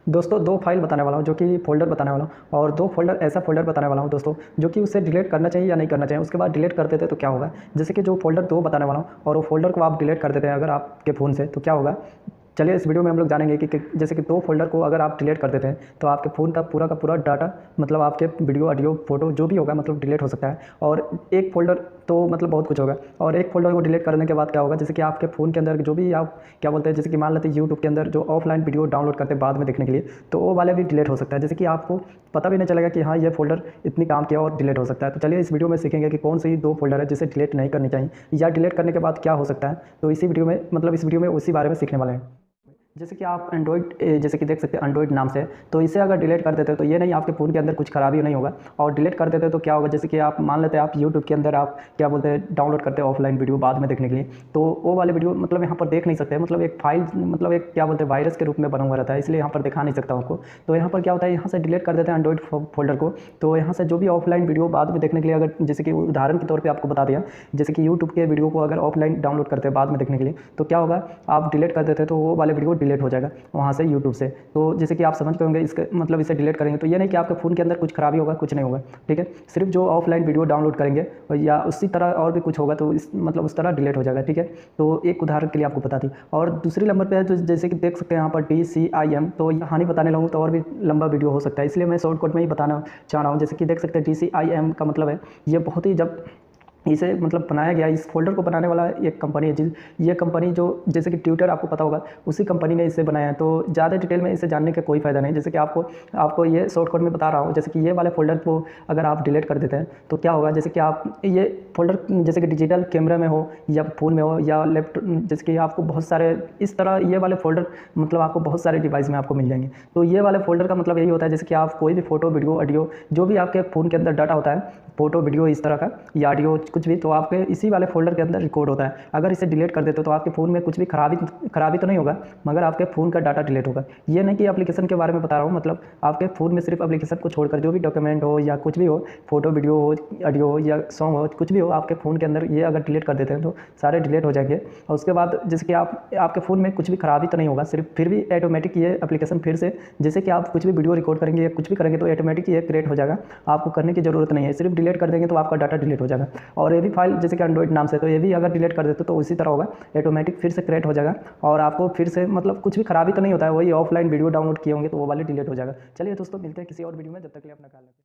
दोस्तों दो फाइल बताने वाला हूँ, जो कि फ़ोल्डर बताने वाला हूँ, और दो फ़ोल्डर ऐसा फ़ोल्डर बताने वाला हूँ दोस्तों, जो कि उसे डिलीट करना चाहिए या नहीं करना चाहिए। उसके बाद डिलीट कर देते तो क्या होगा, जैसे कि जो फ़ोल्डर दो बताने वाला हूँ और वो फ़ोल्डर को आप डिलीट कर देते हैं अगर आपके फ़ोन से, तो क्या होगा। चलिए इस वीडियो में हम लोग जानेंगे कि जैसे कि दो फ़ोल्डर को अगर आप डिलीट कर देते हैं तो आपके फ़ोन का पूरा डाटा, मतलब आपके वीडियो, ऑडियो, फ़ोटो जो भी होगा मतलब डिलीट हो सकता है। और एक फ़ोल्डर तो मतलब बहुत कुछ होगा, और एक फ़ोल्डर को डिलीट करने के बाद क्या होगा, जैसे कि आपके फ़ोन के अंदर जो भी आप क्या बोलते हैं, जैसे कि मान लेते हैं यूट्यूब के अंदर जो ऑफलाइन वीडियो डाउनलोड करते हैं बाद में देखने के लिए, तो वो वाले भी डिलीट हो सकता है। जैसे कि आपको पता भी नहीं चलेगा कि हाँ ये फ़ोल्डर इतनी काम किया और डिलीट हो सकता है। तो चलिए इस वीडियो में सीखेंगे कि कौन सी दो फ़ोल्डर है जिसे डिलीट नहीं करनी चाहिए, या डिलीट करने के बाद क्या हो सकता है। तो इसी वीडियो में मतलब इस वीडियो में उसी बारे में सीखने वाले हैं। जैसे कि आप एंड्रॉइड, जैसे कि देख सकते हैं एंड्रॉइड नाम से, तो इसे अगर डिलीट कर देते हैं तो ये नहीं आपके फ़ोन के अंदर कुछ खराबी नहीं होगा। और डिलीट कर देते हैं तो क्या होगा, जैसे कि आप मान लेते हैं आप यूट्यूब के अंदर आप क्या बोलते हैं डाउनलोड करते हैं ऑफलाइन वीडियो बाद में देखने के लिए, तो वो वाले वीडियो मतलब यहाँ पर देख नहीं सकते, मतलब एक फाइल, मतलब एक क्या बोलते हैं वायरस के रूप में बना हुआ रहता है, इसलिए यहाँ पर दिखा नहीं सकता आपको। तो यहाँ पर क्या होता है, यहाँ से डिलीट कर देते हैं एंड्रॉइड फोल्डर को, तो यहाँ से जो भी ऑफलाइन वीडियो बाद में देखने के लिए, अगर जैसे कि उदाहरण के तौर पर आपको बता दिया, जैसे कि यूट्यूब के वीडियो को अगर ऑफलाइन डाउनलोड करते हैं बाद में देखने के लिए, तो क्या होगा, आप डिलीट कर देते हैं तो वो वाले वीडियो डिलीट हो जाएगा वहाँ से यूट्यूब से। तो जैसे कि आप समझ गए होंगे इसके मतलब इसे डिलीट करेंगे तो ये नहीं कि आपके फ़ोन के अंदर कुछ खराबी होगा, कुछ नहीं होगा, ठीक है। सिर्फ जो ऑफलाइन वीडियो डाउनलोड करेंगे या उसी तरह और भी कुछ होगा तो इस मतलब उस तरह डिलीट हो जाएगा, ठीक है। तो एक उदाहरण के लिए आपको बता दी। और दूसरी नंबर पे है तो जैसे कि देख सकते हैं यहाँ पर DCIM, तो यहाँ नहीं बताने लगूँ तो और भी लंबा वीडियो हो सकता है, इसलिए मैं शॉर्टकट में ही बताना चाह रहा हूँ। जैसे कि देख सकते हैं DCIM का मतलब है, ये बहुत ही जब इसे मतलब बनाया गया, इस फ़ोल्डर को बनाने वाला एक कंपनी है, ये कंपनी जो जैसे कि ट्विटर आपको पता होगा, उसी कंपनी ने इसे बनाया है। तो ज़्यादा डिटेल में इसे जानने का कोई फ़ायदा नहीं, जैसे कि आपको ये शॉर्टकट में बता रहा हूँ। जैसे कि ये वाले फ़ोल्डर को अगर आप डिलीट कर देते हैं तो क्या होगा, जैसे कि आप ये फ़ोल्डर जैसे कि डिजिटल कैमरा में हो या फ़ोन में हो या लैपटॉप, जैसे कि आपको बहुत सारे इस तरह ये वाले फ़ोल्डर मतलब आपको बहुत सारे डिवाइस में आपको मिल जाएंगे। तो ये वाले फ़ोल्डर का मतलब यही होता है, जैसे कि आप कोई भी फ़ोटो, वीडियो, ऑडियो जो भी आपके फ़ोन के अंदर डाटा होता है, फ़ोटो, वीडियो इस तरह का या ऑडियो कुछ भी, तो आपके इसी वाले फ़ोल्डर के अंदर रिकॉर्ड होता है। अगर इसे डिलीट कर देते हो तो आपके फ़ोन में कुछ भी खराबी तो नहीं होगा, मगर आपके फ़ोन का डाटा डिलीट होगा। ये नहीं कि एप्लीकेशन के बारे में बता रहा हूँ, मतलब आपके फ़ोन में सिर्फ एप्लीकेशन को छोड़कर जो भी डॉक्यूमेंट हो या कुछ भी हो, फोटो, वीडियो हो, ऑडियो हो या सॉन्ग हो, कुछ भी हो, आपके फ़ोन के अंदर ये अगर डिलीट कर देते हैं तो सारे डिलीट हो जाएंगे। और उसके बाद जैसे कि आपके फ़ोन में कुछ भी खराबी तो नहीं होगा, सिर्फ फिर भी ऑटोमेटिक ये एप्लीकेशन फिर से, जैसे कि आप कुछ भी वीडियो रिकॉर्ड करेंगे या कुछ भी करेंगे तो ऑटोमेटिक ये क्रिएट हो जाएगा, आपको करने की ज़रूरत नहीं है। सिर्फ डिलीट कर देंगे तो आपका डाटा डिलीट हो जाएगा। और ये भी फाइल जैसे कि एंड्रॉइड नाम से, तो ये भी अगर डिलीट कर देते तो उसी तरह होगा, ऑटोमेटिक फिर से क्रिएट हो जाएगा और आपको फिर से मतलब कुछ भी खराबी तो नहीं होता है, वही ऑफलाइन वीडियो डाउनलोड किए होंगे तो वो वाले डिलीट हो जाएगा। चलिए दोस्तों मिलते हैं किसी और वीडियो में, जब तक के लिए अपना ख्याल रखें।